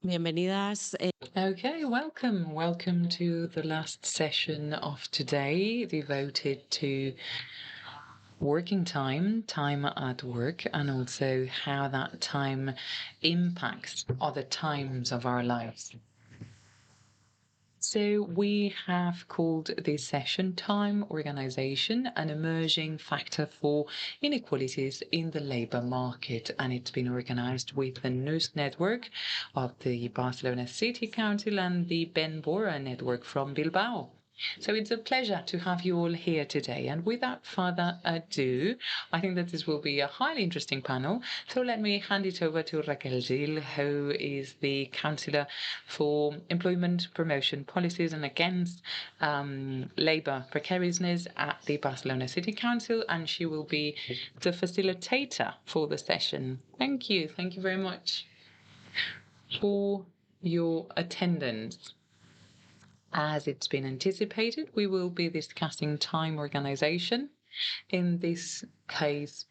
Bienvenidas. Okay, welcome to the last session of today devoted to working time at work, and also how that time impacts other times of our lives. So we have called this session Time Organization, an emerging factor for inequalities in the labor market. And it's been organized with the NUS network of the Barcelona City Council and the Ben Bora network from Bilbao. So it's a pleasure to have you all here today. And without further ado, I think that this will be a highly interesting panel. So let me hand it over to Raquel Gil, who is the Councillor for Employment Promotion Policies and Against Labour Precariousness at the Barcelona City Council. And she will be the facilitator for the session. Thank you. Thank you very much for your attendance. As it's been anticipated, we will be discussing time organization, in this case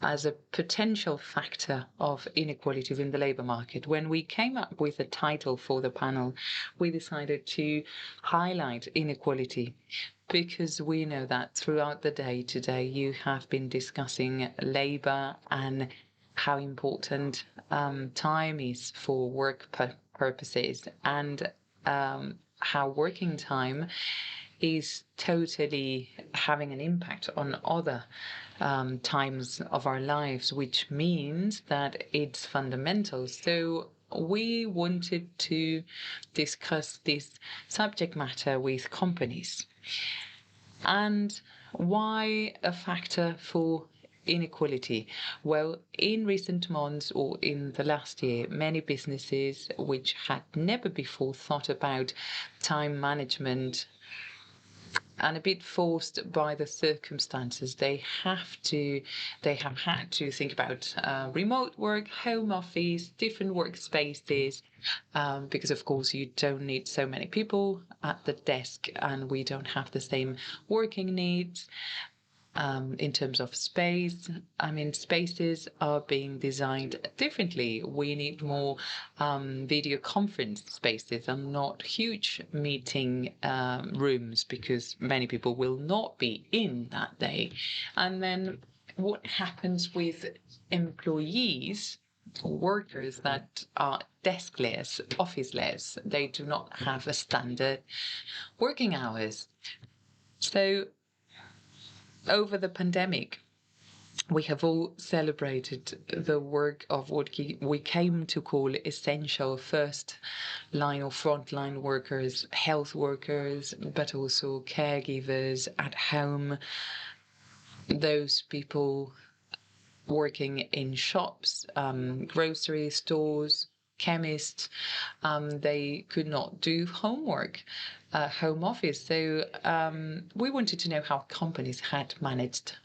as a potential factor of inequalities in the labour market. When we came up with a title for the panel, we decided to highlight inequality because we know that throughout the day today you have been discussing labour and how important time is for work purposes, and how working time is totally having an impact on other times of our lives, which means that it's fundamental. So we wanted to discuss this subject matter with companies. And why a factor for inequality? Well, in recent months or in the last year, many businesses which had never before thought about time management, and a bit forced by the circumstances, they have had to think about remote work, home office, different workspaces, because of course you don't need so many people at the desk, and we don't have the same working needs. In terms of space, spaces are being designed differently. We need more video conference spaces and not huge meeting rooms, because many people will not be in that day. And then what happens with employees, workers that are deskless, officeless? They do not have a standard working hours. So over the pandemic, we have all celebrated the work of what we came to call essential first line or frontline workers, health workers, but also caregivers at home, those people working in shops, grocery stores, chemists. They could not do homework, home office. So we wanted to know how companies had managed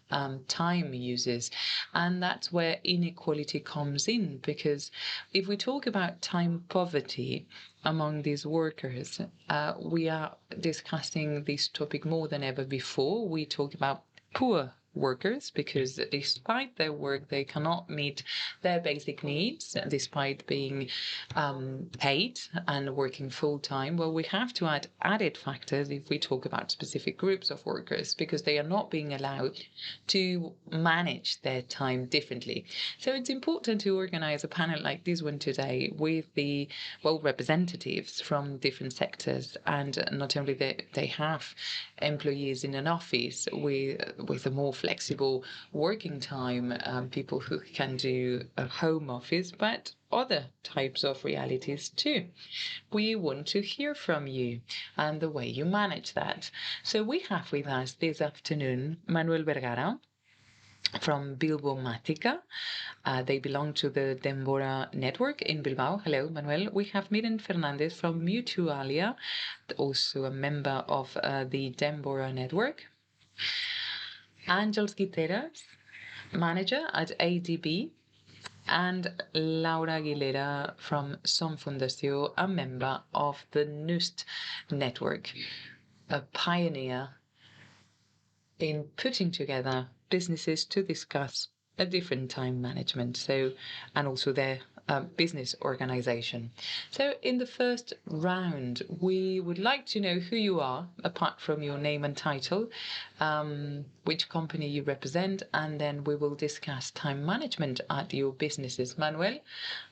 time uses. And that's where inequality comes in, because if we talk about time poverty among these workers, we are discussing this topic more than ever before. We talk about poor workers because despite their work they cannot meet their basic needs despite being paid and working full-time. Well, we have to add added factors if we talk about specific groups of workers, because they are not being allowed to manage their time differently. So it's important to organize a panel like this one today with the representatives from different sectors, and not only they have employees in an office with a more flexible working time, people who can do a home office, but other types of realities too. We want to hear from you and the way you manage that. So we have with us this afternoon Manuel Vergara from Bilbo Mática. They belong to the Dembora network in Bilbao. Hello, Manuel. We have Miren Fernandez from Mutualia, also a member of the Dembora network. Ángels Guiteras, manager at ADB, and Laura Aguilera from Som Fundació, a member of the NUST network, a pioneer in putting together businesses to discuss a different time management. So, and also their business organization. So, in the first round, we would like to know who you are, apart from your name and title, which company you represent, and then we will discuss time management at your businesses. Manuel,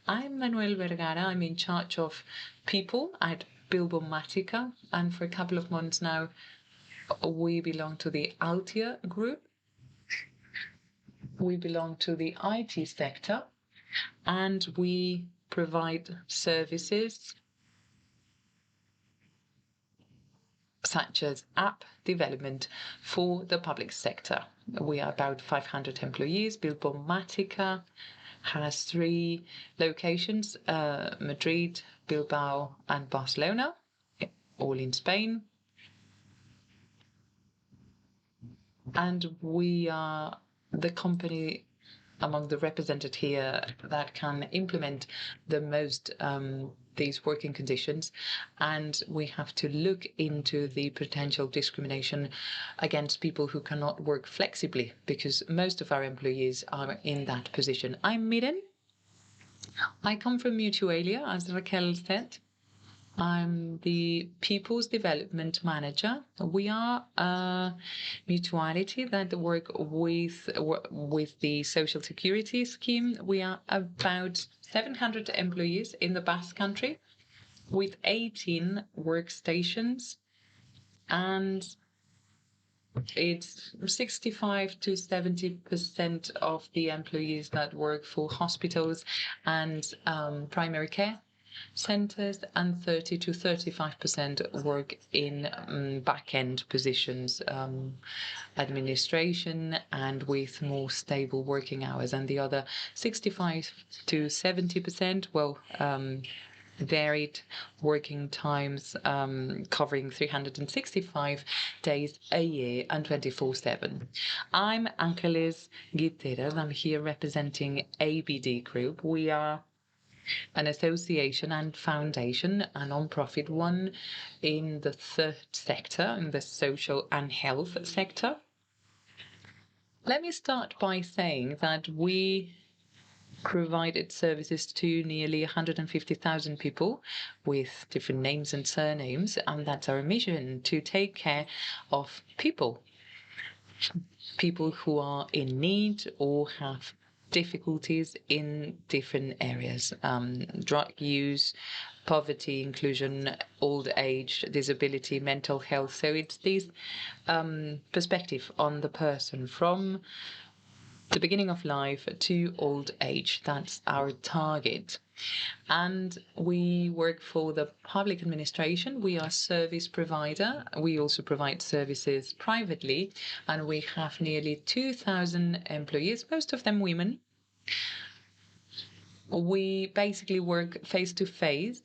I'm Manuel Vergara. I'm in charge of people at Bilbo Matica, and for a couple of months now, we belong to the Altia group. We belong to the IT sector, and we provide services such as app development for the public sector. We are about 500 employees. Bilbo Matica has 3 locations, Madrid, Bilbao, and Barcelona, all in Spain. And we are the company among the represented here that can implement the most these working conditions, and we have to look into the potential discrimination against people who cannot work flexibly, because most of our employees are in that position. I'm Miren. I come from Mutualia, as Raquel said. I'm the People's Development Manager. We are a mutuality that work with the Social Security scheme. We are about 700 employees in the Basque Country with 18 workstations, and it's 65 to 70% of the employees that work for hospitals and primary care centers, and 30 to 35% work in back-end positions, administration, and with more stable working hours. And the other 65 to 70%, varied working times, covering 365 days a year and 24/7. I'm Angeles Guiteras. I'm here representing ABD Group. We are an association and foundation, a non-profit one, in the third sector, in the social and health sector. Let me start by saying that we provided services to nearly 150,000 people with different names and surnames, and that's our mission, to take care of people who are in need or have difficulties in different areas, drug use, poverty, inclusion, old age, disability, mental health. So it's this perspective on the person from the beginning of life to old age. That's our target. And we work for the public administration. We are service provider. We also provide services privately, and we have nearly 2,000 employees, most of them women. We basically work face to face,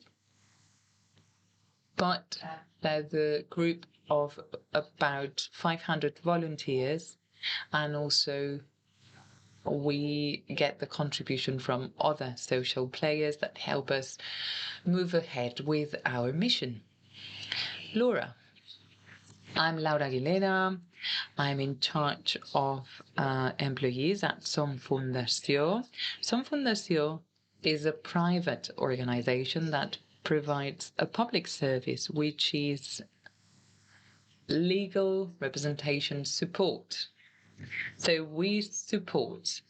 but there's a group of about 500 volunteers, and also we get the contribution from other social players that help us move ahead with our mission. Laura. I'm Laura Aguilera. I'm in charge of employees at Som Fundació. Som Fundació is a private organization that provides a public service, which is legal representation support. So we support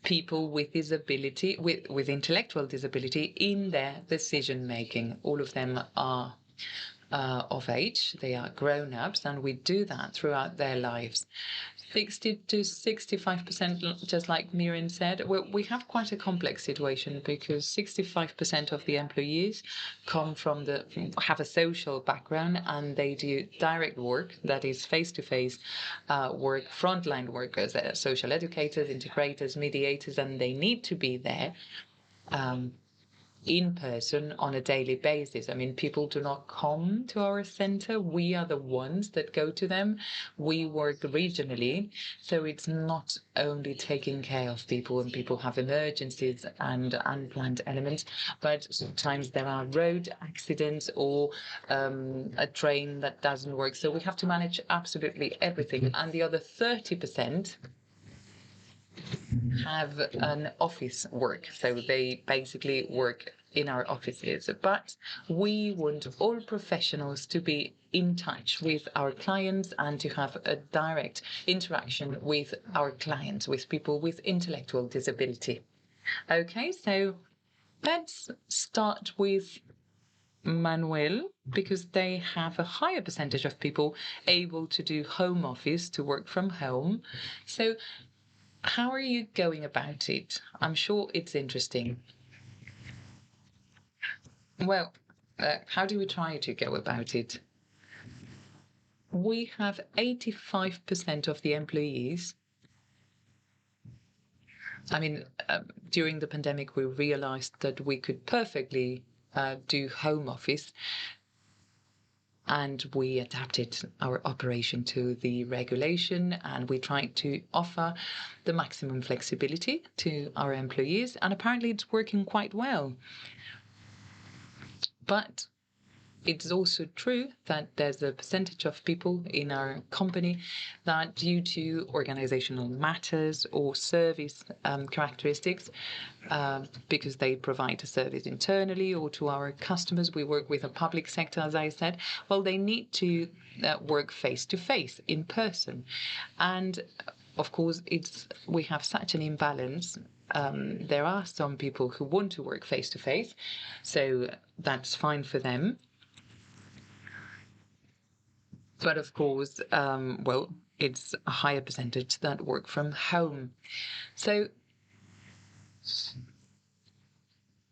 people with disability, with intellectual disability, in their decision making. All of them are of age, they are grown-ups, and we do that throughout their lives. 60 to 65%, just like Mirin said. Well, we have quite a complex situation, because 65% of the employees have a social background, and they do direct work, that is face-to-face work, frontline workers, social educators, integrators, mediators, and they need to be there in person on a daily basis. I mean, people do not come to our center. We are the ones that go to them. We work regionally, so it's not only taking care of people when people have emergencies and unplanned elements, but sometimes there are road accidents or a train that doesn't work. So we have to manage absolutely everything. And the other 30%, have an office work. So they basically work in our offices. But we want all professionals to be in touch with our clients and to have a direct interaction with our clients, with people with intellectual disability. Okay, so let's start with Manuel, because they have a higher percentage of people able to do home office, to work from home. So how are you going about it? I'm sure it's interesting. Well, how do we try to go about it? We have 85% of the employees. I mean, during the pandemic, we realized that we could perfectly do home office, and we adapted our operation to the regulation, and we tried to offer the maximum flexibility to our employees, and apparently it's working quite well. But it's also true that there's a percentage of people in our company that, due to organizational matters or service characteristics, because they provide a service internally or to our customers, we work with a public sector, as I said, well, they need to work face to face, in person. And of course, we have such an imbalance. There are some people who want to work face to face, so that's fine for them. But of course, well, it's a higher percentage that work from home. So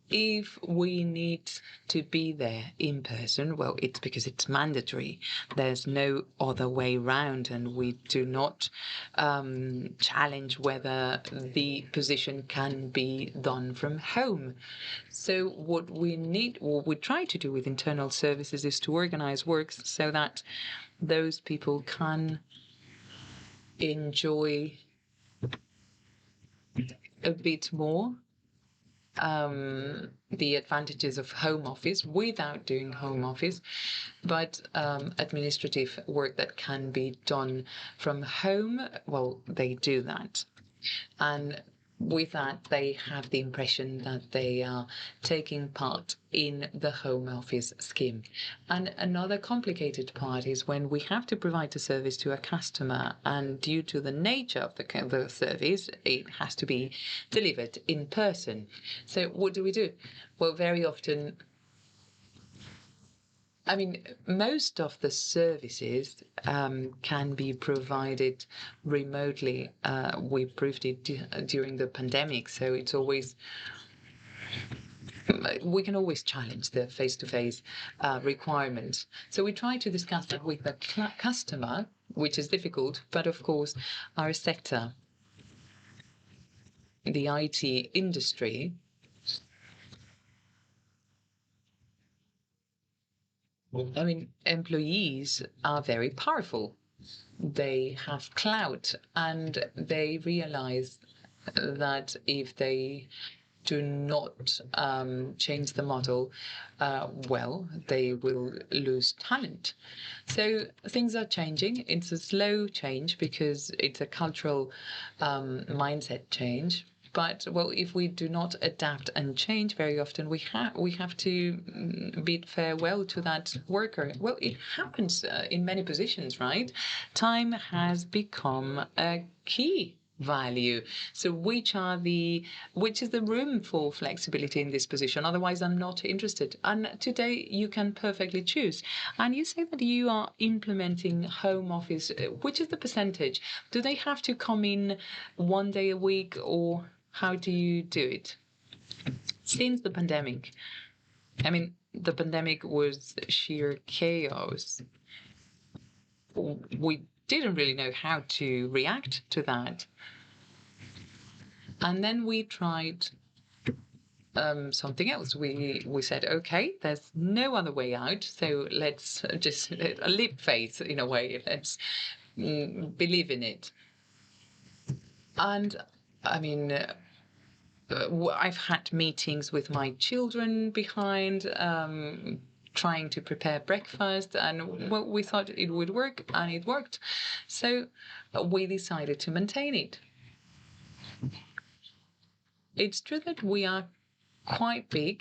if we need to be there in person, well, it's because it's mandatory. There's no other way round, and we do not challenge whether the position can be done from home. So what we need, or we try to do with internal services, is to organize works so that those people can enjoy a bit more the advantages of home office without doing home office, but administrative work that can be done from home, well, they do that. And with that, they have the impression that they are taking part in the home office scheme. And another complicated part is when we have to provide a service to a customer, and due to the nature of the service, it has to be delivered in person. So what do we do? Well, very often, I mean, most of the services can be provided remotely. We proved it during the pandemic, so it's always, we can always challenge the face-to-face requirements. So we try to discuss it with the customer, which is difficult, but of course, our sector, the IT industry, I mean, employees are very powerful. They have clout, and they realize that if they do not change the model, well, they will lose talent. So things are changing. It's a slow change because it's a cultural mindset change. But well, if we do not adapt and change, very often we have to bid farewell to that worker. Well, it happens in many positions, right? Time has become a key value. So which is the room for flexibility in this position? Otherwise, I'm not interested. And today you can perfectly choose. And you say that you are implementing home office. Which is the percentage? Do they have to come in one day a week, or how do you do it? Since the pandemic, I mean, the pandemic was sheer chaos. We didn't really know how to react to that. And then we tried something else. We said, okay, there's no other way out, so let's just live faith in a way. Let's believe in it. And I mean, I've had meetings with my children behind, trying to prepare breakfast, and well, we thought it would work, and it worked. So we decided to maintain it. it's true that we are quite big,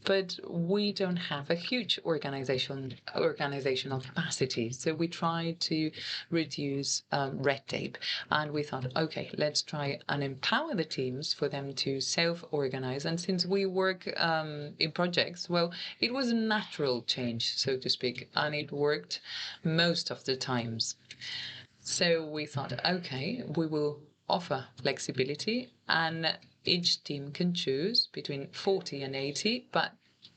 but we don't have a huge organizational capacity. So we try to reduce red tape, and we thought, okay, let's try and empower the teams for them to self-organize. And since we work in projects, well, it was a natural change, so to speak, and it worked most of the times. So we thought, okay, we will offer flexibility, and each team can choose between 40 and 80, but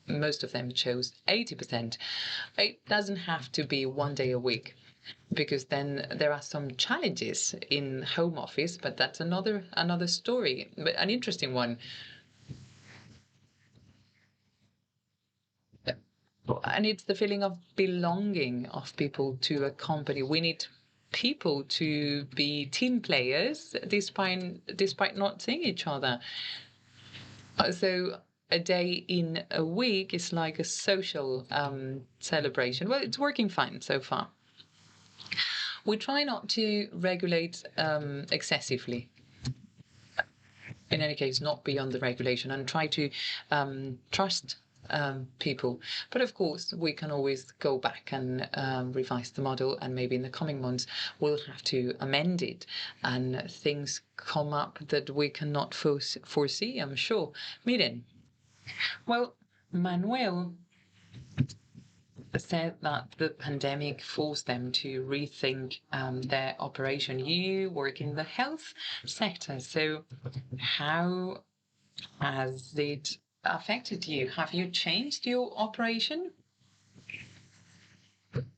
most of them chose 80%. It doesn't have to be 1 day a week, because then there are some challenges in home office, but that's another story, but an interesting one. And it's the feeling of belonging of people to a company. We need people to be team players despite not seeing each other. So a day in a week is like a social celebration. Well, it's working fine so far. We try not to regulate excessively. In any case, not beyond the regulation, and try to trust people. But of course, we can always go back and revise the model, and maybe in the coming months we'll have to amend it, and things come up that we cannot foresee, I'm sure. Miren, well, Manuel said that the pandemic forced them to rethink their operation. You work in the health sector, so how has it affected you? Have you changed your operation?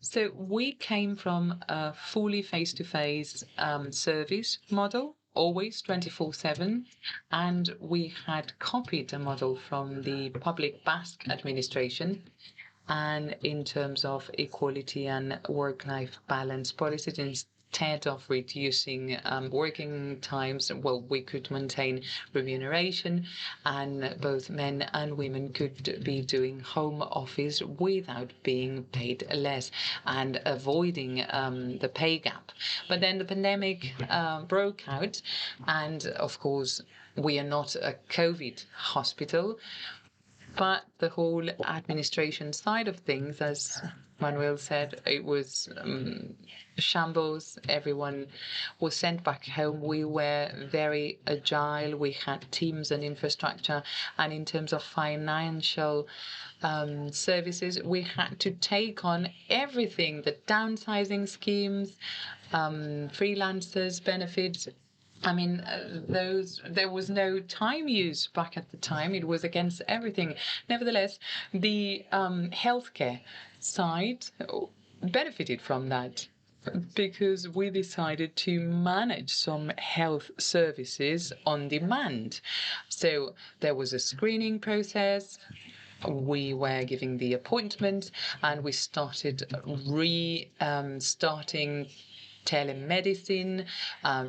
So we came from a fully face-to-face service model, always 24/7, and we had copied a model from the public Basque administration. And in terms of equality and work-life balance policies, instead of reducing working times, well, we could maintain remuneration, and both men and women could be doing home office without being paid less and avoiding the pay gap. But then the pandemic broke out, and of course, we are not a COVID hospital. But the whole administration side of things, as Manuel said, it was shambles. Everyone was sent back home. We were very agile. We had teams and infrastructure. And in terms of financial services, we had to take on everything, the downsizing schemes, freelancers benefits. I mean, there was no time use back at the time. It was against everything. Nevertheless, the healthcare side benefited from that, because we decided to manage some health services on demand. So there was a screening process. We were giving the appointment, and we started starting telemedicine,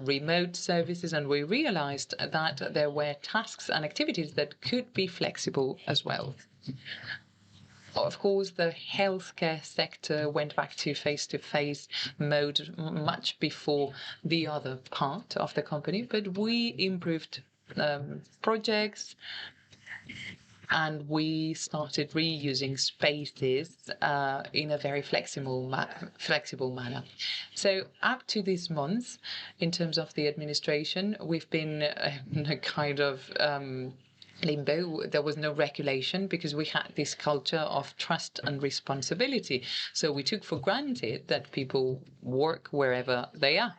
remote services, and we realized that there were tasks and activities that could be flexible as well. Of course, the healthcare sector went back to face-to-face mode much before the other part of the company, but we improved projects, and we started reusing spaces in a very flexible manner. So up to this month, in terms of the administration, we've been in a kind of limbo. There was no regulation because we had this culture of trust and responsibility. So we took for granted that people work wherever they are.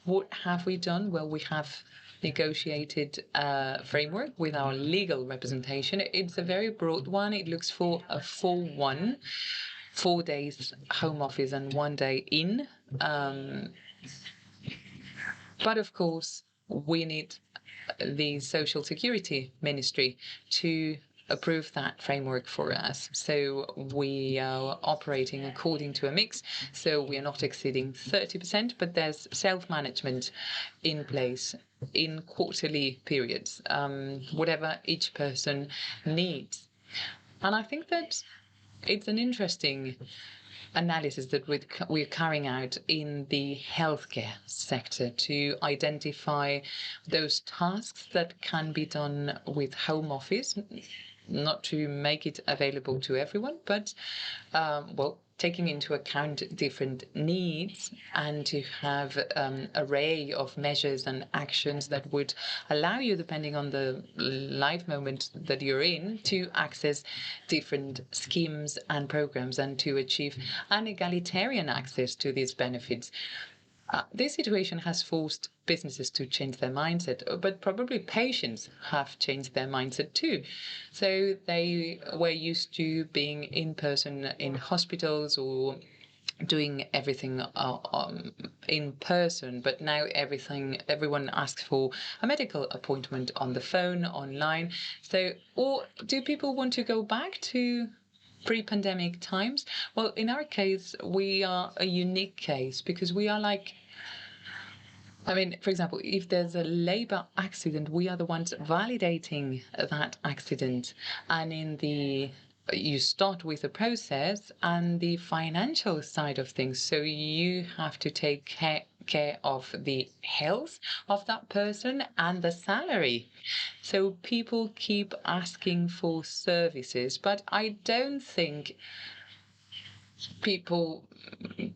What have we done? Well, we have negotiated a framework with our legal representation. It's a very broad one. It looks for a 4-1, 4 days home office and 1 day in. But of course, we need the Social Security Ministry to approve that framework for us. So we are operating according to a mix. So we are not exceeding 30%, but there's self-management in place in quarterly periods, whatever each person needs. And I think that it's an interesting analysis that we're carrying out in the healthcare sector to identify those tasks that can be done with home office, not to make it available to everyone, but taking into account different needs and to have an array of measures and actions that would allow you, depending on the life moment that you're in, to access different schemes and programs and to achieve an egalitarian access to these benefits. This situation has forced businesses to change their mindset, but probably patients have changed their mindset too. So they were used to being in person in hospitals or doing everything in person, but now everyone asks for a medical appointment on the phone, online. So, or do people want to go back to pre-pandemic times? Well, in our case, we are a unique case because we are like, for example, if there's a labor accident, we are the ones validating that accident. And you start with the process and the financial side of things. So you have to take care of the health of that person and the salary. So people keep asking for services, but I don't think people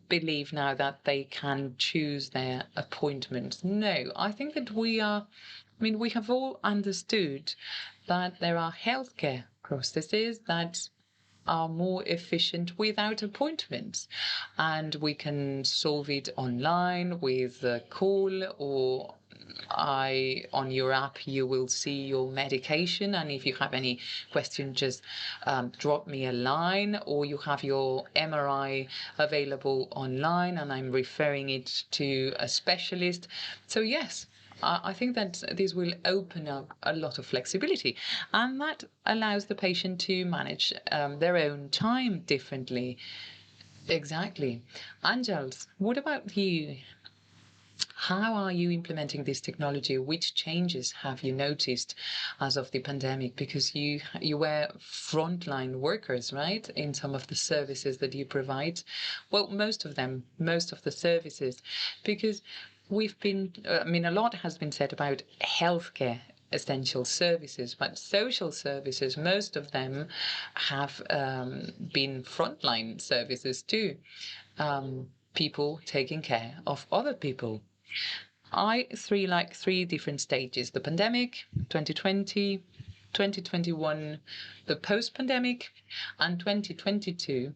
believe now that they can choose their appointments. No, I think that we have all understood that there are healthcare processes that are more efficient without appointments, and we can solve it online with a call, or on your app you will see your medication, and if you have any question, just drop me a line, or you have your MRI available online and I'm referring it to a specialist. So yes, I think that this will open up a lot of flexibility, and that allows the patient to manage their own time differently. Exactly. Angels, what about you? How are you implementing this technology? Which changes have you noticed as of the pandemic? Because you were frontline workers, right, in some of the services that you provide. Well, most of the services, because a lot has been said about healthcare essential services, but social services, most of them have been frontline services too. People taking care of other people. Three different stages: the pandemic, 2020, 2021, the post-pandemic, and 2022.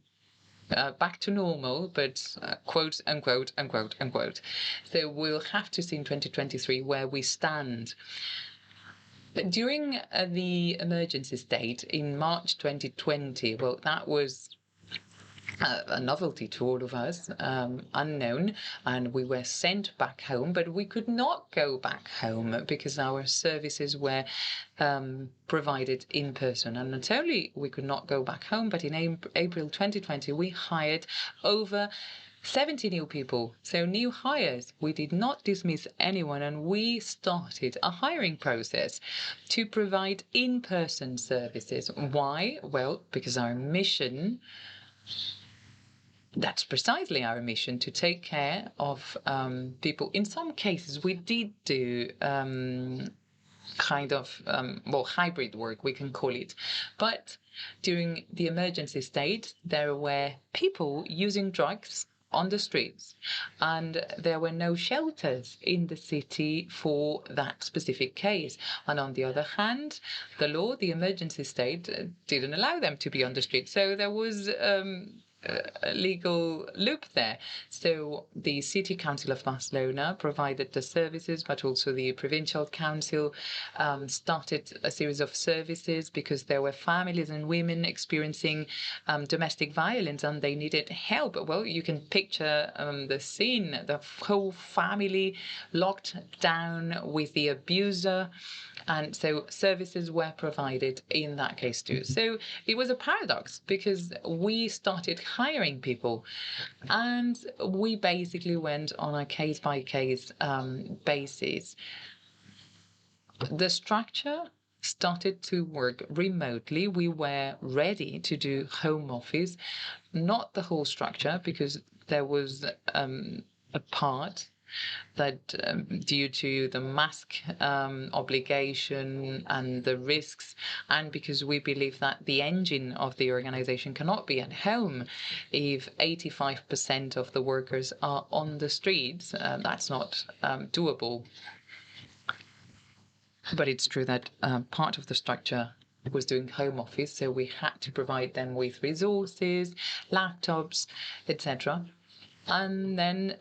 Back to normal, but quote unquote, unquote, unquote. So we'll have to see in 2023 where we stand. But during the emergency state in March 2020, well, that was a novelty to all of us, unknown, and we were sent back home, but we could not go back home because our services were provided in person. And not only we could not go back home, but in April 2020, we hired over 70 new people, so new hires. We did not dismiss anyone, and we started a hiring process to provide in-person services. Why? Well, because our mission, that's precisely our mission, to take care of people. In some cases, we did do hybrid work, we can call it. But during the emergency state, there were people using drugs on the streets, and there were no shelters in the city for that specific case. And on the other hand, the emergency state, didn't allow them to be on the street. So there was a legal loop there. So the City Council of Barcelona provided the services, but also the Provincial Council started a series of services because there were families and women experiencing domestic violence and they needed help. Well, you can picture the scene, the whole family locked down with the abuser. And so services were provided in that case too. So it was a paradox because we started hiring people and we basically went on a case-by-case basis. The structure started to work remotely. We were ready to do home office, not the whole structure, because there was a part that due to the mask obligation and the risks, and because we believe that the engine of the organization cannot be at home if 85% of the workers are on the streets, that's not doable. But it's true that part of the structure was doing home office, so we had to provide them with resources, laptops, etc. And then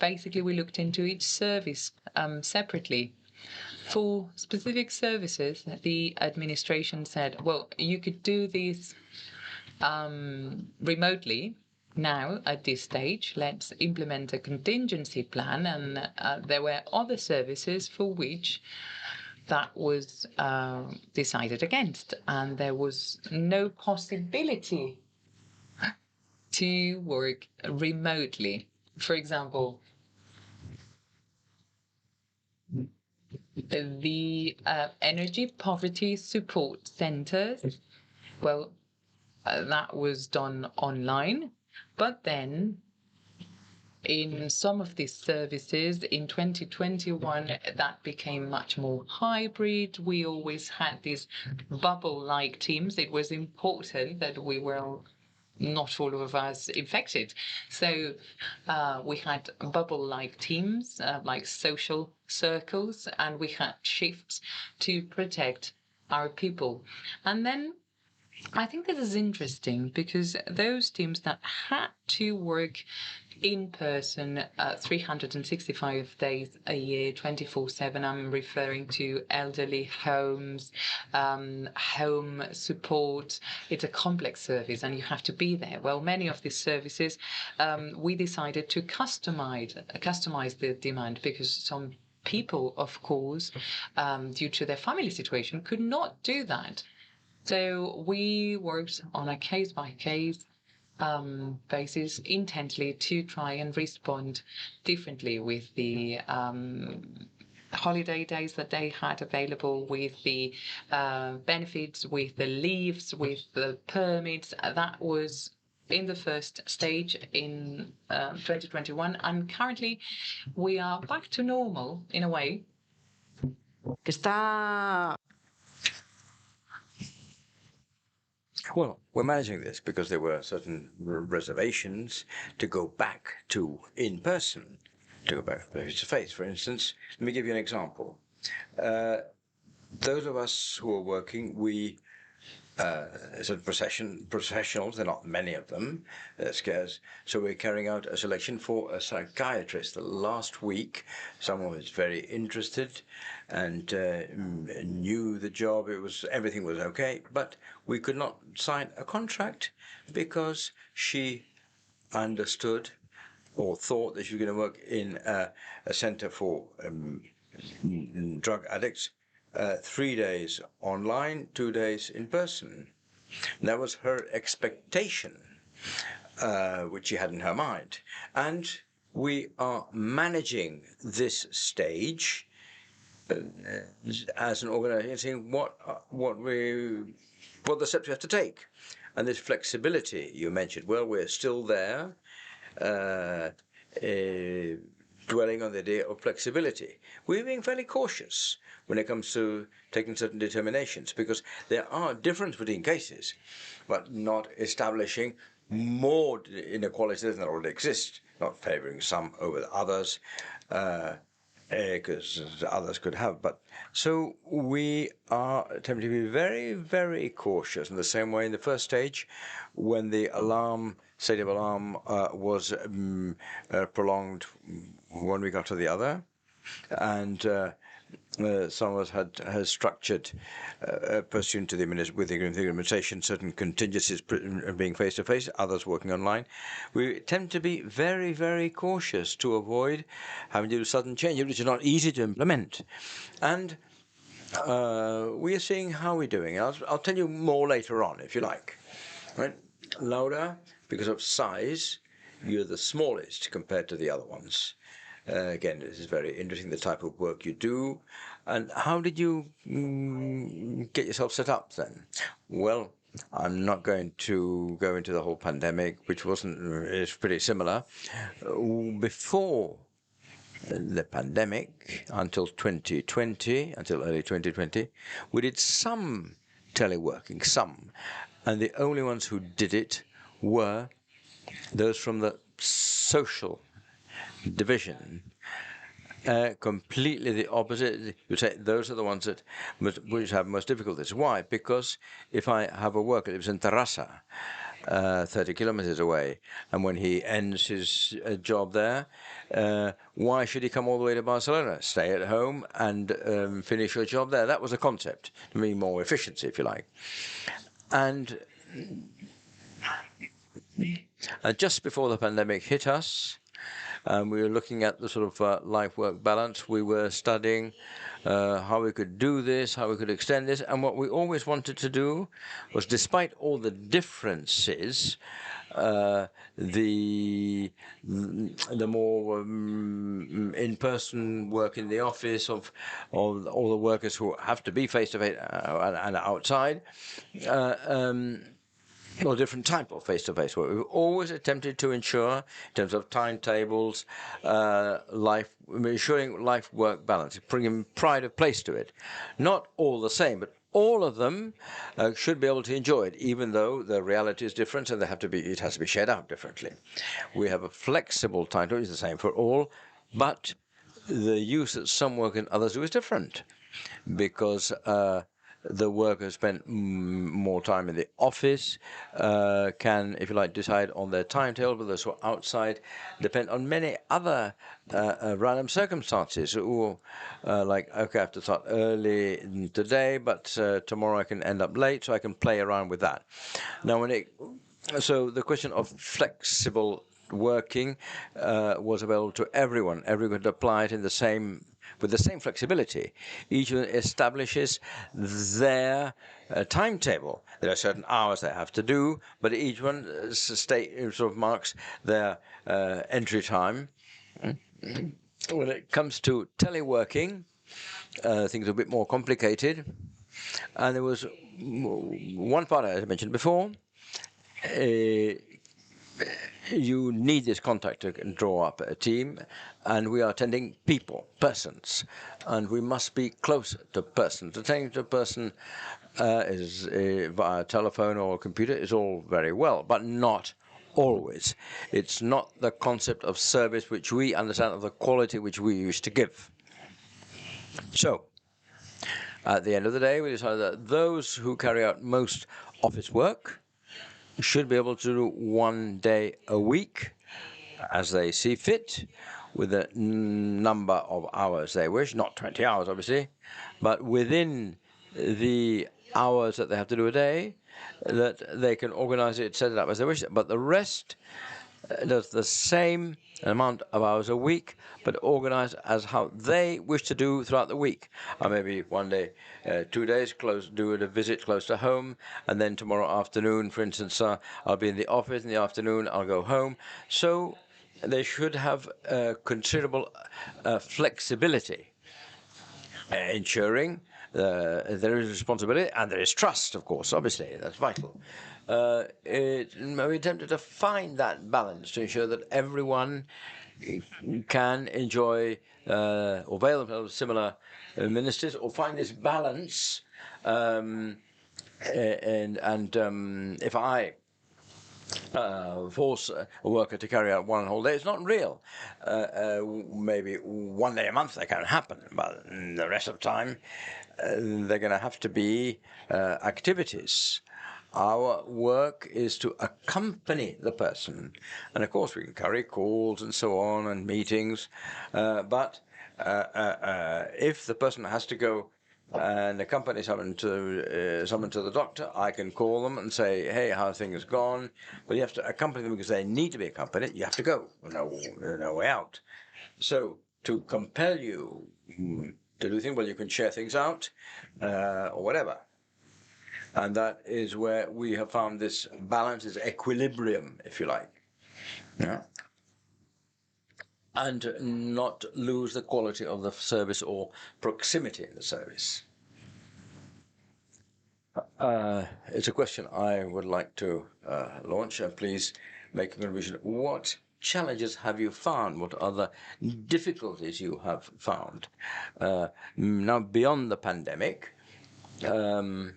basically we looked into each service separately. For specific services, the administration said, well, you could do this remotely. Now, at this stage, let's implement a contingency plan. And there were other services for which that was decided against, and there was no possibility to work remotely. For example, the energy poverty support centers, well, that was done online, but then in some of these services in 2021 that became much more hybrid. We always had these bubble-like teams. It was important that we were not all of us infected. So we had bubble-like teams, like social circles, and we had shifts to protect our people. And then I think this is interesting because those teams that had to work in person 365 days a year, 24/7. I'm referring to elderly homes, home support. It's a complex service and you have to be there. Well, many of these services, we decided to customize the demand because some people, of course, due to their family situation, could not do that. So we worked on a case-by-case basis intently to try and respond differently with the holiday days that they had available, with the benefits, with the leaves, with the permits. That was in the first stage in 2021, and currently we are back to normal in a way. Está Well, we're managing this because there were certain reservations to go back to in person, to go back face to face. For instance, let me give you an example. Those of us who are working, we sort of professionals, there are not many of them, scarce. So we're carrying out a selection for a psychiatrist. Last week, someone was very interested and knew the job. Everything was okay, but we could not sign a contract because she understood or thought that she was going to work in a center for drug addicts. 3 days online, 2 days in person. And that was her expectation, which she had in her mind. And we are managing this stage as an organization, what the steps we have to take. And this flexibility you mentioned, well, we're still there, dwelling on the idea of flexibility. We're being fairly cautious when it comes to taking certain determinations, because there are differences between cases, but not establishing more inequalities than already exist, not favoring some over others, because others could have. But so we are attempting to be very, very cautious in the same way in the first stage, when the state of alarm was prolonged 1 week after the other, and some of us has structured, pursuant to with the administration, certain contingencies being face-to-face, others working online. We tend to be very, very cautious to avoid having to do sudden changes, which is not easy to implement. And we are seeing how we're doing. I'll tell you more later on, if you like. Right? Laura, because of size, you're the smallest compared to the other ones. Again, this is very interesting, the type of work you do. And how did you get yourself set up then? Well, I'm not going to go into the whole pandemic, which is pretty similar. Before the pandemic, until 2020, until early 2020, we did some teleworking, some. And the only ones who did it were those from the social division. Completely the opposite. You say those are the ones that which have most difficulties. Why? Because if I have a worker that lives in Terrassa, 30 kilometers away, and when he ends his job there, why should he come all the way to Barcelona? Stay at home and finish your job there. That was the concept. To me, more efficiency, if you like. And just before the pandemic hit us, we were looking at the sort of life-work balance. We were studying how we could do this, how we could extend this. And what we always wanted to do was, despite all the differences, the more in-person work in the office of all the workers who have to be face-to-face and outside, or different type of face-to-face work. We've always attempted to ensure, in terms of timetables, ensuring life-work balance, bringing pride of place to it. Not all the same, but all of them should be able to enjoy it, even though the reality is different and it has to be shared out differently. We have a flexible timetable, it's the same for all, but the use that some work and others do is different, because the workers spend more time in the office, can, if you like, decide on their timetable, but those who are outside depend on many other random circumstances. Like, okay, I have to start early today, but tomorrow I can end up late, so I can play around with that. Now, so the question of flexible working was available to everyone. Everyone could apply it with the same flexibility. Each one establishes their timetable. There are certain hours they have to do, but each one sort of marks their entry time. When it comes to teleworking, things are a bit more complicated. And there was one part, as I mentioned before, you need this contact to draw up a team, and we are attending persons, and we must be closer to persons. Attending to a person is via telephone or computer is all very well, but not always. It's not the concept of service which we understand, of the quality which we used to give. So, at the end of the day, we decided that those who carry out most office work should be able to do 1 day a week as they see fit, with a number of hours they wish, not 20 hours obviously, but within the hours that they have to do a day, that they can organize it, set it up as they wish. But the rest does the same amount of hours a week, but organized as how they wish to do throughout the week. Maybe 1 day, 2 days, do a visit close to home, and then tomorrow afternoon, for instance, I'll be in the office. In the afternoon, I'll go home. So they should have considerable flexibility, ensuring there is responsibility and there is trust, of course, obviously, that's vital. We attempted to find that balance to ensure that everyone can enjoy or avail themselves of similar ministers, or find this balance. If I force a worker to carry out one whole day, it's not real. Maybe 1 day a month that can happen, but the rest of the time they're going to have to be activities. Our work is to accompany the person, and of course we can carry calls and so on and meetings, but if the person has to go and accompany someone to the doctor, I can call them and say, hey, how are things gone? But you have to accompany them because they need to be accompanied. You have to go. No way out. So to compel you to do things, well, you can share things out or whatever. And that is where we have found this balance, this equilibrium, if you like. Yeah. and not lose the quality of the service or proximity in the service? It's a question I would like to launch, and please make a contribution. What challenges have you found? What are the difficulties you have found? Now, beyond the pandemic, there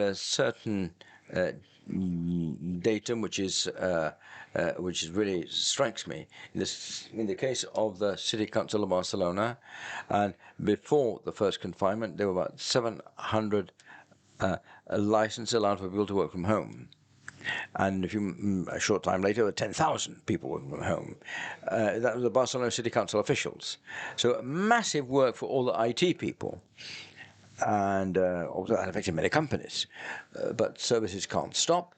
are certain datum which really strikes me. In the case of the City Council of Barcelona, and before the first confinement, there were about 700 licenses allowed for people to work from home. And a short time later, there were 10,000 people working from home. That was the Barcelona City Council officials. So massive work for all the IT people. And also that affected many companies. But services can't stop.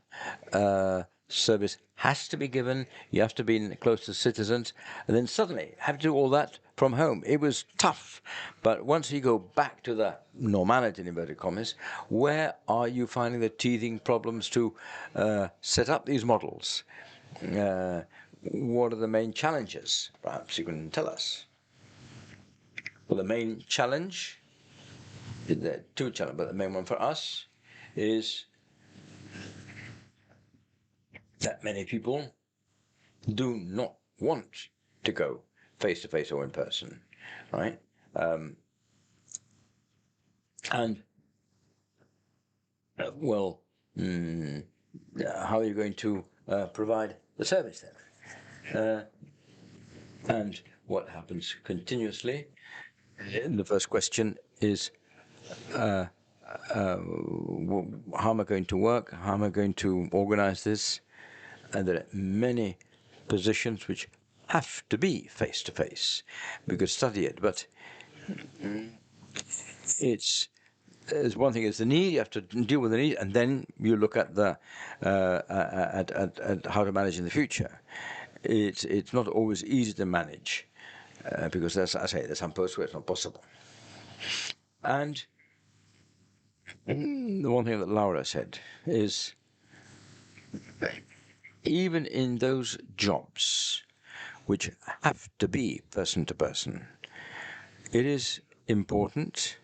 Service has to be given. You have to be close to citizens. And then suddenly have to do all that from home. It was tough. But once you go back to the normality, in inverted commas, where are you finding the teething problems to set up these models? What are the main challenges? Perhaps you can tell us. Well, the main challenge, there are two challenges, but the main one for us is that many people do not want to go face to face or in person, right? Well, how are you going to provide the service then? And what happens continuously? The first question is, how am I going to work? How am I going to organize this? And there are many positions which have to be face to face. We could study it, but there's one thing is the need. You have to deal with the need, and then you look at the at how to manage in the future. It's not always easy to manage because, as I say, there's some posts where it's not possible. And the one thing that Laura said is, even in those jobs which have to be person to person, it is important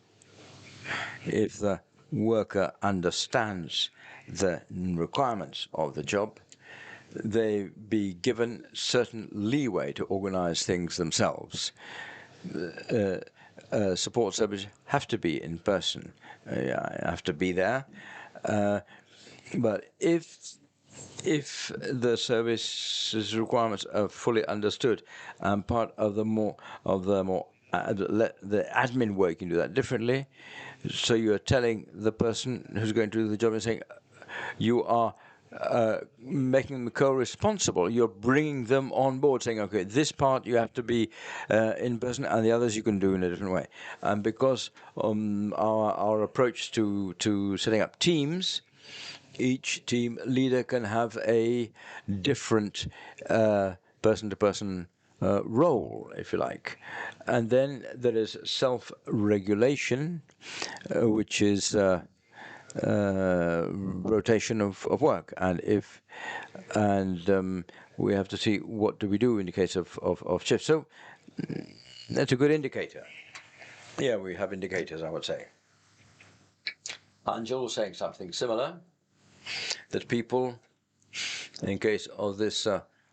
if the worker understands the requirements of the job, they be given certain leeway to organize things themselves. Support services have to be in person, have to be there. But if the service's requirements are fully understood and part of the the admin work, you can do that differently. So you're telling the person who's going to do the job and saying, you are making them co-responsible. You're bringing them on board, saying, okay, this part you have to be in person, and the others you can do in a different way. And because our approach to setting up teams, each team leader can have a different person-to-person role, if you like. And then there is self-regulation, which is rotation of work. And we have to see what do we do in the case of shifts. So that's a good indicator. Yeah, we have indicators, I would say. Angel saying something similar, that people, in case of this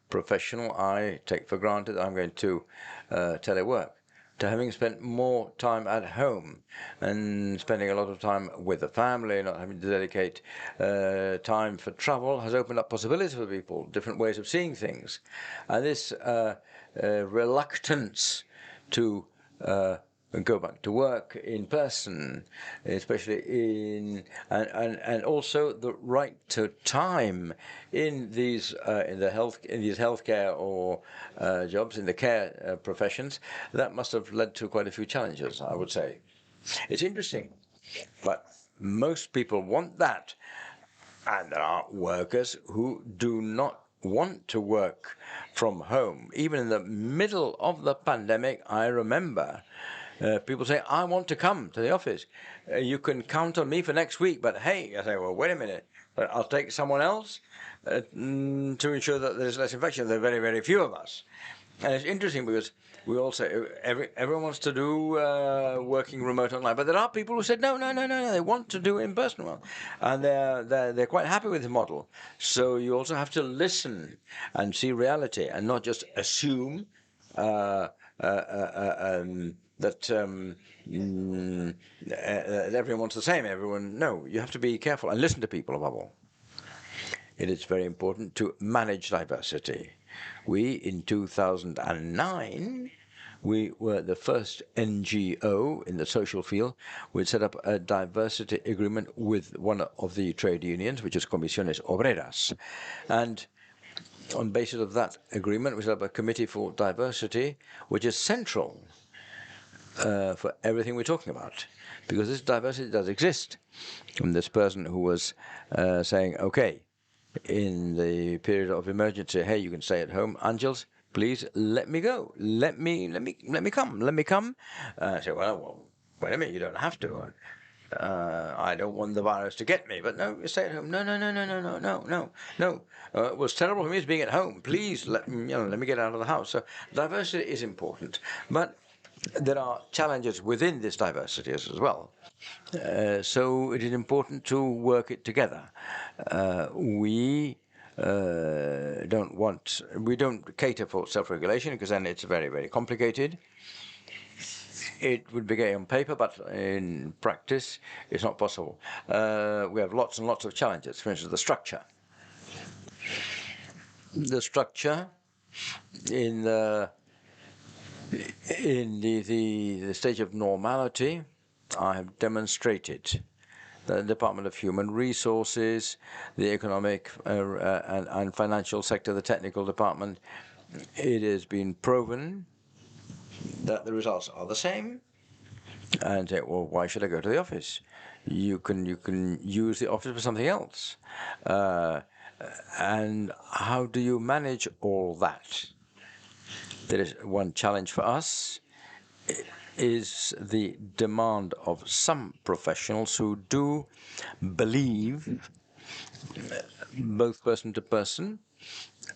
professional, I take for granted I'm going to telework, to having spent more time at home and spending a lot of time with the family, not having to dedicate time for travel, has opened up possibilities for people, different ways of seeing things. And this reluctance to go back to work in person, especially and also the right to time in these in these healthcare or jobs in the care professions, that must have led to quite a few challenges, I would say. It's interesting, but most people want that, and there are workers who do not want to work from home. Even in the middle of the pandemic, I remember people say, I want to come to the office. You can count on me for next week, but hey, I say, well, wait a minute. I'll take someone else to ensure that there's less infection. There are very, very few of us. And it's interesting because we all say everyone wants to do working remote online, but there are people who said no, they want to do in person well, and they're quite happy with the model. So you also have to listen and see reality, and not just assume that everyone wants the same. Everyone no, you have to be careful and listen to people above all. It is very important to manage diversity. We, in 2009, we were the first NGO in the social field. We set up a diversity agreement with one of the trade unions, which is Comisiones Obreras. And on basis of that agreement, we set up a committee for diversity, which is central for everything we're talking about. Because this diversity does exist. And this person who was saying, okay, in the period of emergency, hey, you can stay at home, Angels, please let me go, let me come. I say, well, wait a minute, you don't have to. I don't want the virus to get me, but no, you stay at home. No. What's terrible for me is being at home. Please let me get out of the house. So diversity is important, but there are challenges within this diversity as well. So it is important to work it together. We don't cater for self-regulation because then it's very, very complicated. It would be great on paper, but in practice, it's not possible. We have lots and lots of challenges. For instance, the structure. The structure in the stage of normality, I have demonstrated the Department of Human Resources, the economic and financial sector, the technical department. It has been proven that the results are the same. And say, well, why should I go to the office? You can use the office for something else. And how do you manage all that? There is one challenge for us is the demand of some professionals who do believe, both person to person,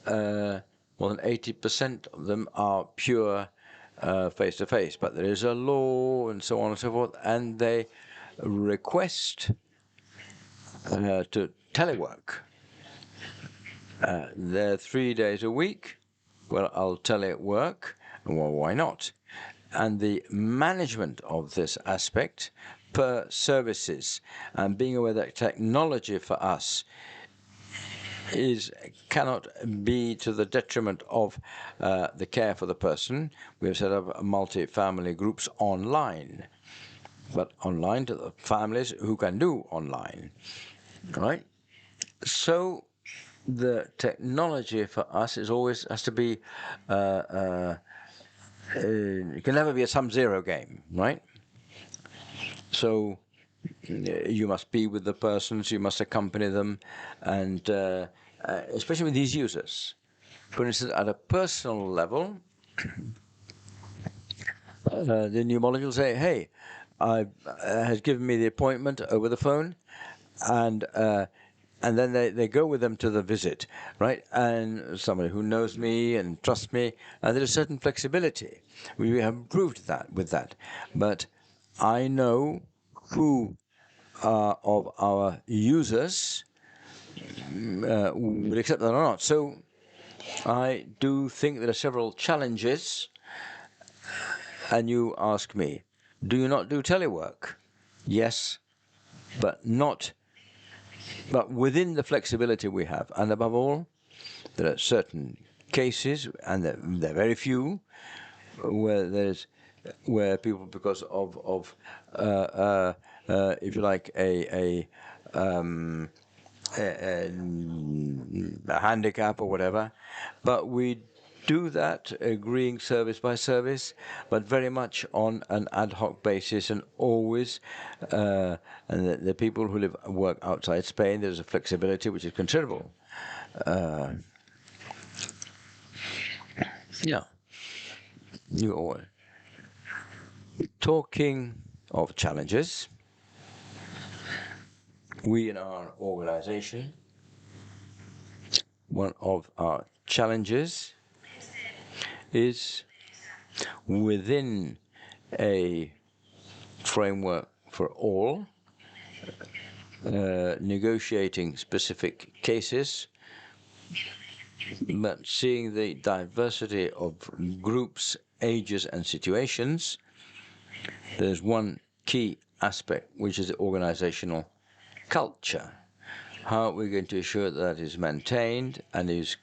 more than 80% of them are pure face-to-face, but there is a law and so on and so forth, and they request to telework. They're 3 days a week. Well, I'll telework. Well, why not? And the management of this aspect per services and being aware that technology for us cannot be to the detriment of the care for the person. We have set up multi-family groups online, but online to the families who can do online, right? So the technology for us has to be it can never be a sum-zero game, right? So you must be with the persons, you must accompany them, and especially with these users. For instance, at a personal level, the new molecule say, hey, has given me the appointment over the phone, and then they go with them to the visit, right? And somebody who knows me and trusts me, and there's a certain flexibility. We have improved that with that. But I know who of our users will accept that or not. So I do think there are several challenges, and you ask me, do you not do telework? Yes, but within the flexibility we have. And above all, there are certain cases, and they're very few, where people, because of if you like, a handicap or whatever, but we do that agreeing service by service, but very much on an ad hoc basis, and always and the people who work outside Spain, there's a flexibility which is considerable. Yeah, you all talking of challenges. We in our organization, one of our challenges is within a framework for all, negotiating specific cases, but seeing the diversity of groups, ages, and situations. There's one key aspect, which is the organizational culture. How are we going to ensure that is maintained and is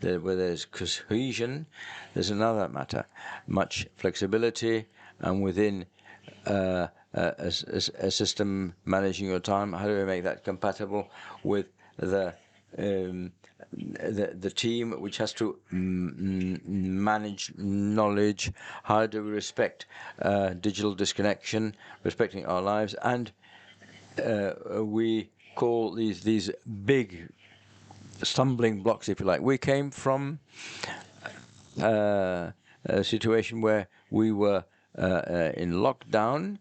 where there's cohesion? There's another matter, much flexibility, and within a system managing your time. How do we make that compatible with the team, which has to manage knowledge? How do we respect digital disconnection, respecting our lives? And we call these big stumbling blocks, if you like. We came from a situation where we were in lockdown.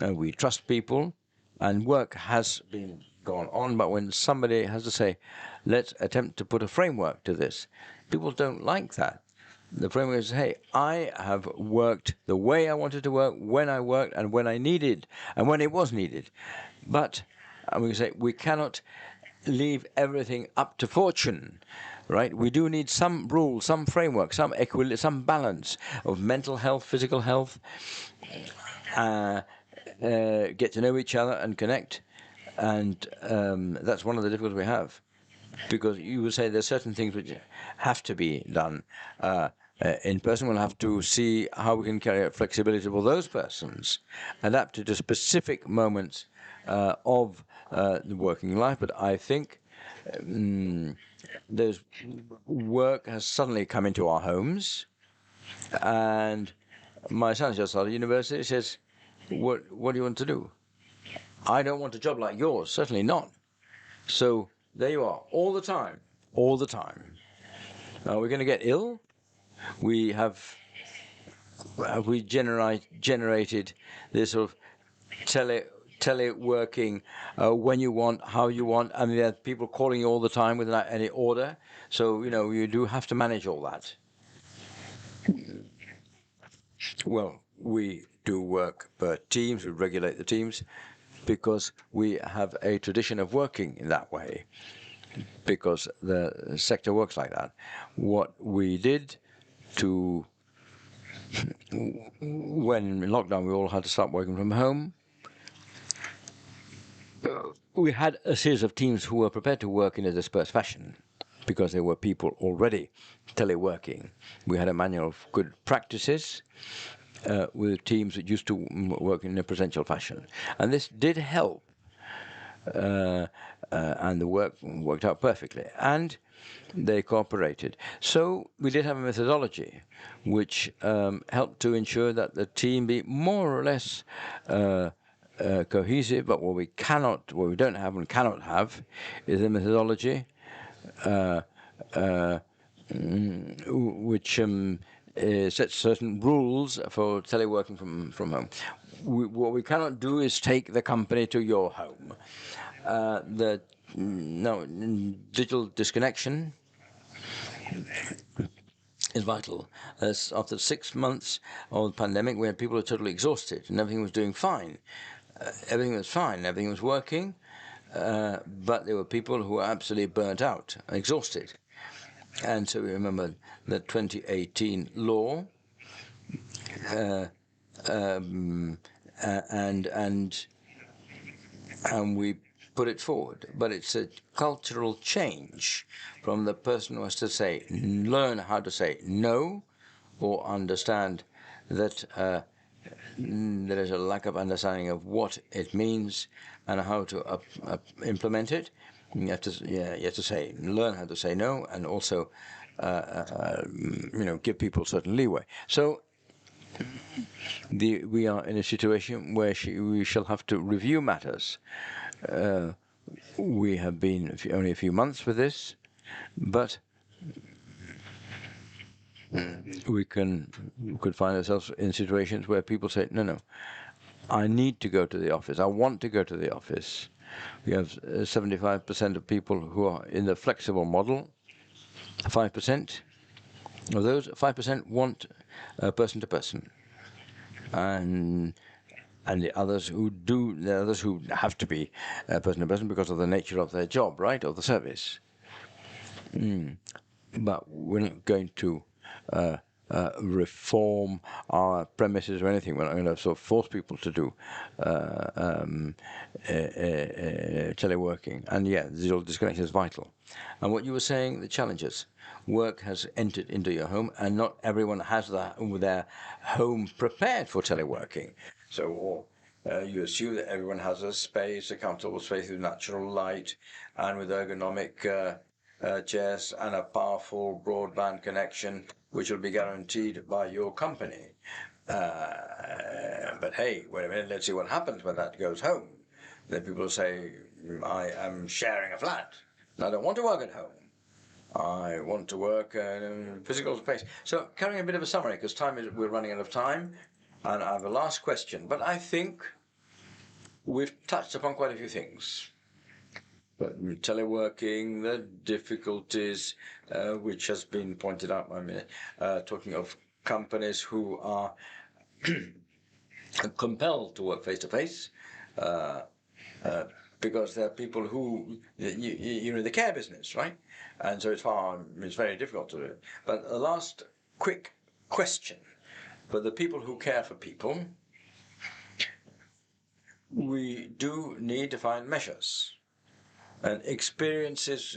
We trust people, and work has been gone on. But when somebody has to say, let's attempt to put a framework to this, people don't like that. The framework is, hey, I have worked the way I wanted to work, when I worked, and when I needed, and when it was needed. But we say we cannot leave everything up to fortune, right? We do need some rules, some framework, some equilibrium, some balance of mental health, physical health, get to know each other and connect. And that's one of the difficulties we have, because you would say there's certain things which have to be done in person. We'll have to see how we can carry out flexibility for those persons, adapted to specific moments of the working life. But I think there's work has suddenly come into our homes, and my son just started university. He says, what do you want to do? I don't want a job like yours, certainly not. So there you are, all the time, all the time. We're going to get ill. We have we generated this sort of teleworking when you want, how you want. I mean, there are people calling you all the time without any order. So, you do have to manage all that. Well, we do work per teams. We regulate the teams because we have a tradition of working in that way, because the sector works like that. What we did when in lockdown we all had to start working from home, we had a series of teams who were prepared to work in a dispersed fashion because there were people already teleworking. We had a manual of good practices with teams that used to work in a presential fashion. And this did help, and the work worked out perfectly. And they cooperated. So we did have a methodology which helped to ensure that the team be more or less cohesive. But what we don't have and cannot have is a methodology which sets certain rules for teleworking from home. What we cannot do is take the company to your home. Digital disconnection is vital. As after 6 months of the pandemic, we had people who were totally exhausted, and everything was doing fine. Everything was fine. Everything was working, but there were people who were absolutely burnt out, exhausted. And so we remember the 2018 law, and we put it forward. But it's a cultural change from the person who has to learn how to say no, or understand that there is a lack of understanding of what it means and how to implement it. You have to learn how to say no, and also give people certain leeway. So we are in a situation where we shall have to review matters. We have been only a few months with this, but we could find ourselves in situations where people say, no, I need to go to the office. I want to go to the office. We have 75% of people who are in the flexible model, 5% of those 5% want person to person, and the others who have to be person to person because of the nature of their job, right, of the service. But we're not going to reform our premises or anything. We're not going to sort of force people to do teleworking. And yeah, digital disconnection is vital. And what you were saying, the challenges. Work has entered into your home, and not everyone has their home prepared for teleworking. So you assume that everyone has a space, a comfortable space with natural light and with ergonomic chairs and a powerful broadband connection, which will be guaranteed by your company. But hey, wait a minute, let's see what happens when that goes home. Then people say, I am sharing a flat. I don't want to work at home. I want to work in a physical space. So, carrying a bit of a summary, because we're running out of time, and I have a last question. But I think we've touched upon quite a few things. But teleworking, the difficulties, which has been pointed out by me, talking of companies who are compelled to work face to face, because there are people who, you're in the care business, right? And so it's very difficult to do it. But the last quick question for the people who care for people, we do need to find measures and experiences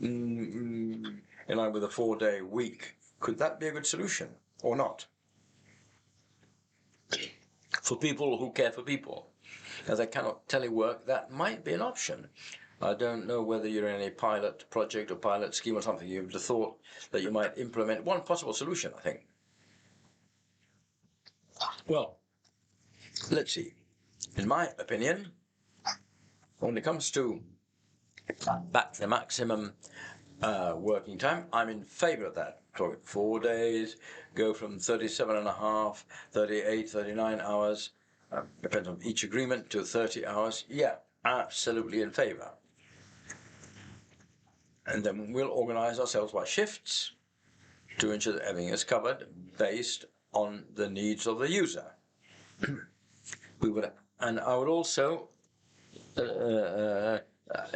in line with a 4-day week. Could that be a good solution or not? For people who care for people, as they cannot telework, that might be an option. I don't know whether you're in a pilot project or pilot scheme or something. You've the thought that you might implement one possible solution, I think. Well, let's see. In my opinion, when it comes to back to the maximum working time, I'm in favor of that. 4 days, go from 37.5, 38, 39 hours, depends on each agreement, to 30 hours. Yeah, absolutely in favor. And then we'll organize ourselves by shifts to ensure that everything is covered based on the needs of the user. And I would also,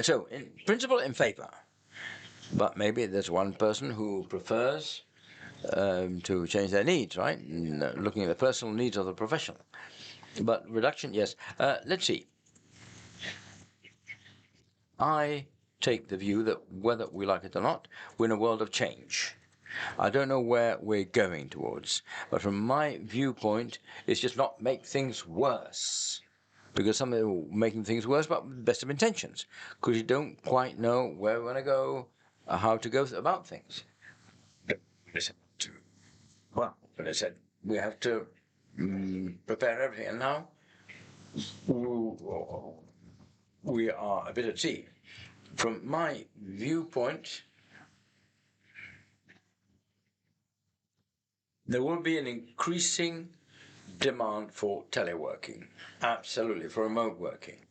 so in principle, in favor. But maybe there's one person who prefers to change their needs, right? Looking at the personal needs of the professional. But reduction, yes. Let's see. I take the view that whether we like it or not, we're in a world of change. I don't know where we're going towards, but from my viewpoint, it's just not make things worse. Because some are making things worse, but with the best of intentions. Because you don't quite know where we're going to go, or how to go about things. Well, but I said we have to prepare everything, and now we are a bit at sea. From my viewpoint, there will be an increasing demand for teleworking, absolutely, for remote working.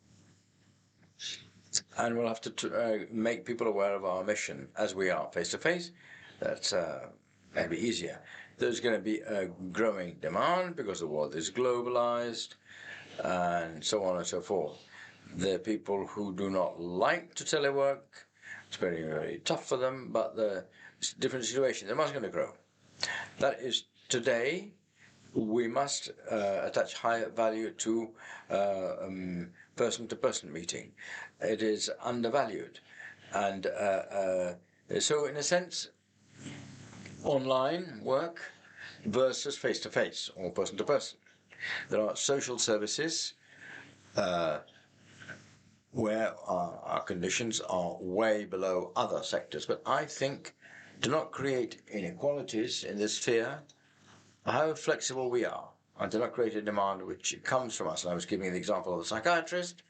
And we'll have to make people aware of our mission as we are face to face. That's maybe easier. There's going to be a growing demand because the world is globalized and so on and so forth. There are people who do not like to telework. It's very, very tough for them, but the different situation. They're going to grow. That is today. We must attach higher value to person-to-person meeting. It is undervalued. And so in a sense, online work versus face-to-face or person-to-person. There are social services where our conditions are way below other sectors. But I think to not create inequalities in this sphere, how flexible we are, and to not create a demand which comes from us. And I was giving the example of the psychiatrist.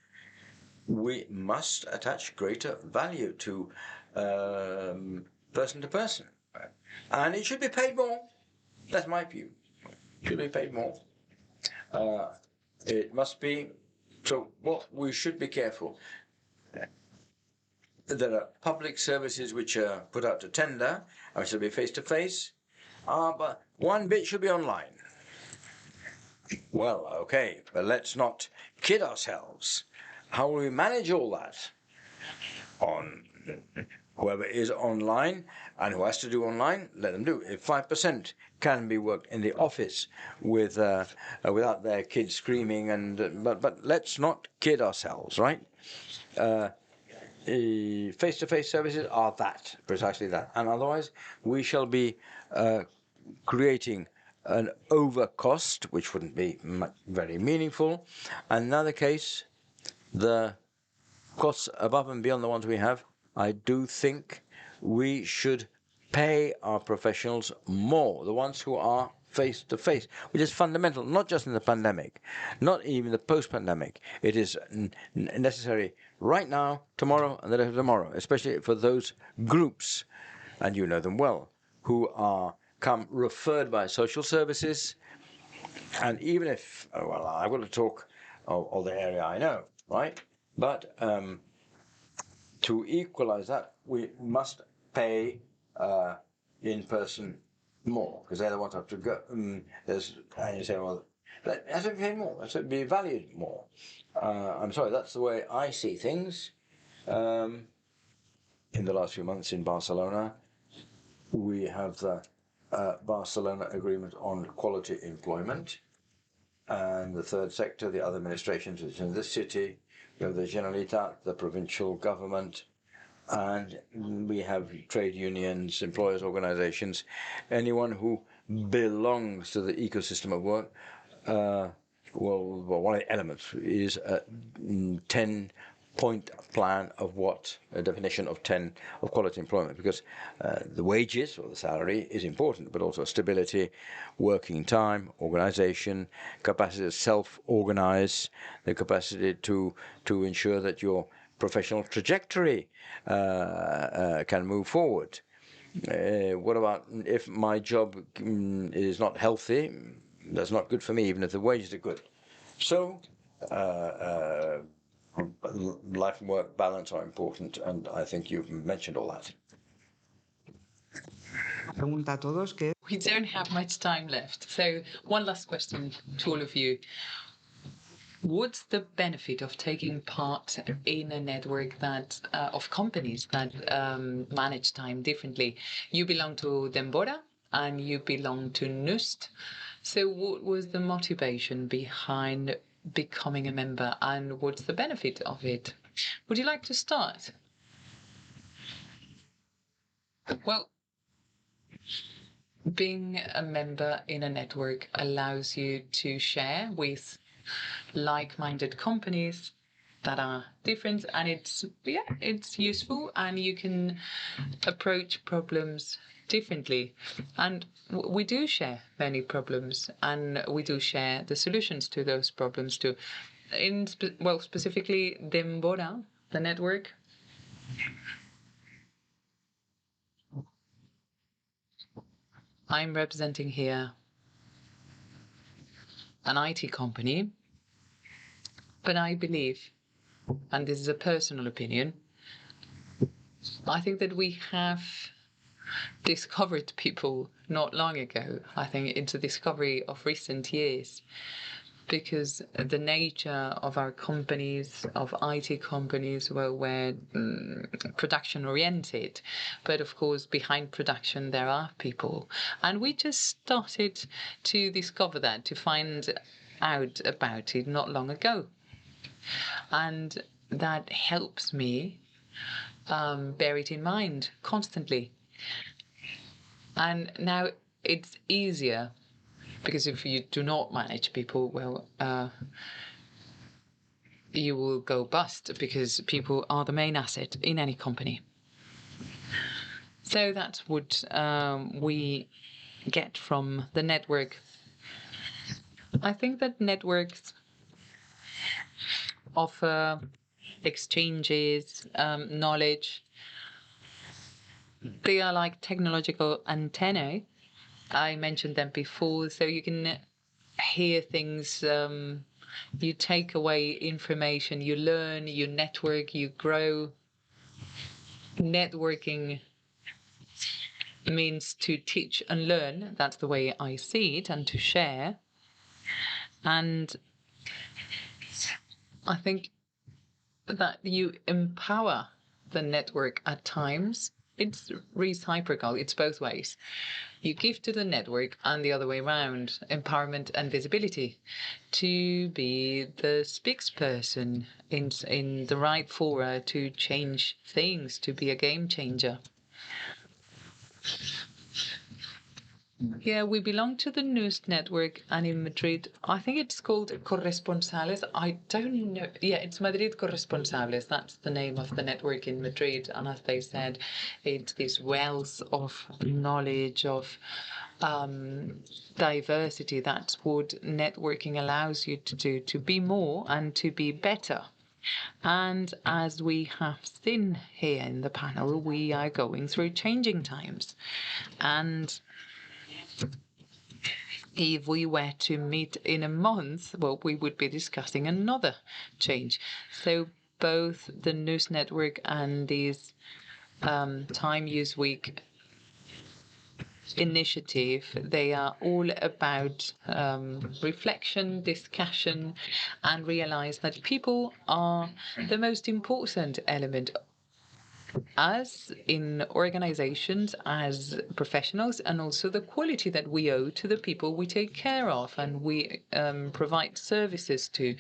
We must attach greater value to person to person, and it should be paid more. That's my view. It should be paid more. It must be. So, what we should be careful. there are public services which are put out to tender, and which will be face-to-face, but one bit should be online. Well, okay, but let's not kid ourselves. How will we manage all that? On whoever is online and who has to do online, let them do. If 5% can be worked in the office with without their kids screaming, but let's not kid ourselves, right? Face-to-face services are that, precisely that, and otherwise we shall be creating an overcost, which wouldn't be very meaningful. Another case, the costs above and beyond the ones we have, I do think we should pay our professionals more, the ones who are face to face, which is fundamental, not just in the pandemic, not even the post-pandemic. It is necessary right now, tomorrow, and the day after tomorrow, especially for those groups, and you know them well, who are come referred by social services. And even if, well, I'm going to talk of the area I know, right? But to equalize that, we must pay in person more, because they're the ones who have to go. And you say, well, that has to pay more, has to be valued more. I'm sorry, that's the way I see things. In the last few months in Barcelona, we have the Barcelona Agreement on Quality Employment, and the third sector, the other administrations in the city. We have the Generalitat, the provincial government, and we have trade unions, employers' organizations, anyone who belongs to the ecosystem of work. One of the elements is a 10-point plan of what a definition of 10 of quality employment, because the wages or the salary is important, but also stability, working time, organization, capacity to self-organize, the capacity to ensure that your professional trajectory can move forward. What about if my job is not healthy? That's not good for me, even if the wages are good. So, life and work balance are important, and I think you've mentioned all that. We don't have much time left, so one last question to all of you. What's the benefit of taking part in a network that of companies that manage time differently? You belong to Dembora and you belong to NUST. So what was the motivation behind becoming a member, and what's the benefit of it? Would you like to start? Well, being a member in a network allows you to share with like-minded companies that are different, and it's useful, and you can approach problems differently. And we do share many problems, and we do share the solutions to those problems too. Specifically Dembora, the network, I'm representing here an IT company, but I believe, and this is a personal opinion, I think that we have discovered people not long ago. I think it's a discovery of recent years, because the nature of our companies, of IT companies, were production oriented. But of course, behind production, there are people. And we just started to discover that, to find out about it not long ago. And that helps me bear it in mind constantly. And now it's easier, because if you do not manage people, you will go bust, because people are the main asset in any company. So that's what we get from the network. I think that networks offer exchanges, knowledge. They are like technological antennae. I mentioned them before, so you can hear things, you take away information, you learn, you network, you grow. networking means to teach and learn. That's the way I see it, and to share. And I think that you empower the network at times. It's reciprocal, it's both ways. You give to the network and the other way around, empowerment and visibility, to be the spokesperson in the right fora to change things, to be a game changer. Yeah, we belong to the news network, and in Madrid, I think it's called Corresponsales. I don't know. Yeah, it's Madrid Corresponsales. That's the name of the network in Madrid. And as they said, it's this wealth of knowledge, of diversity. That's what networking allows you to do, to be more and to be better. And as we have seen here in the panel, we are going through changing times. And if we were to meet in a month, well, we would be discussing another change. So both the news network and this Time Use Week initiative, they are all about reflection, discussion, and realize that people are the most important element us in organizations as professionals, and also the quality that we owe to the people we take care of and we provide services to.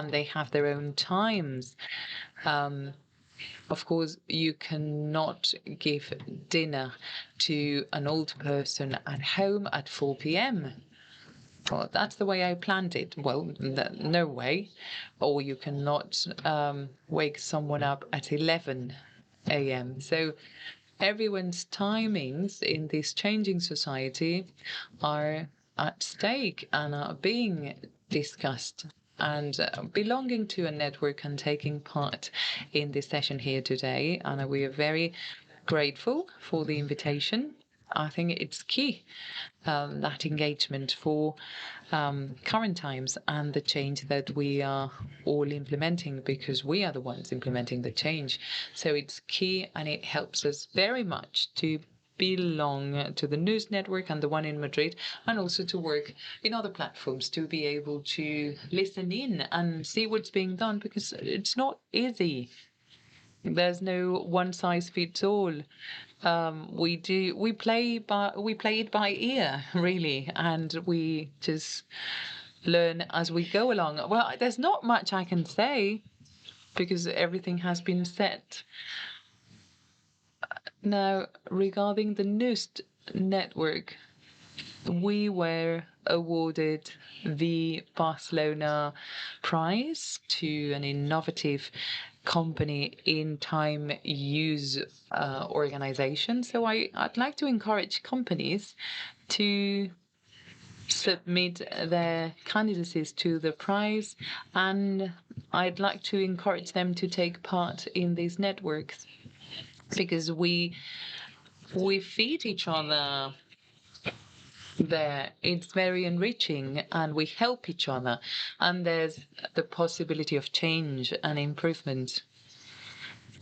They have their own times. Of course, you cannot give dinner to an old person at home at 4 p.m. Well, that's the way I planned it. Well, no way. Or you cannot wake someone up at 11 a.m. So everyone's timings in this changing society are at stake and are being discussed. And belonging to a network and taking part in this session here today, and we are very grateful for the invitation. I think it's key, that engagement for current times and the change that we are all implementing, because we are the ones implementing the change. So it's key, and it helps us very much to belong to the news network and the one in Madrid, and also to work in other platforms to be able to listen in and see what's being done, because it's not easy. There's no one size fits all. We play it by ear, really, and we just learn as we go along. Well, there's not much I can say because everything has been said. Now, regarding the NUST network, we were awarded the Barcelona Prize to an innovative company in time use organization. So I'd like to encourage companies to submit their candidacies to the prize, and I'd like to encourage them to take part in these networks, because we feed each other there. It's very enriching, and we help each other, and there's the possibility of change and improvement.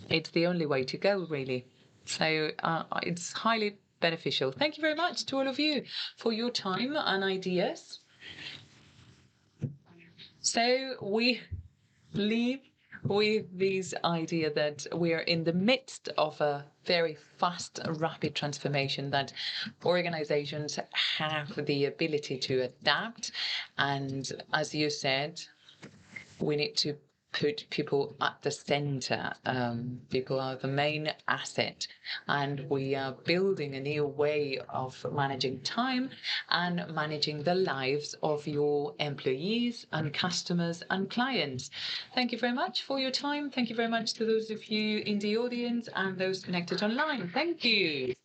It's the only way to go, really. So it's highly beneficial. Thank you very much to all of you for your time and ideas. So we leave with this idea that we are in the midst of a very fast, rapid transformation, that organizations have the ability to adapt. And as you said, we need to put people at the center. People are the main asset, and we are building a new way of managing time and managing the lives of your employees and customers and clients. Thank you very much for your time. Thank you very much to those of you in the audience and those connected online. Thank you.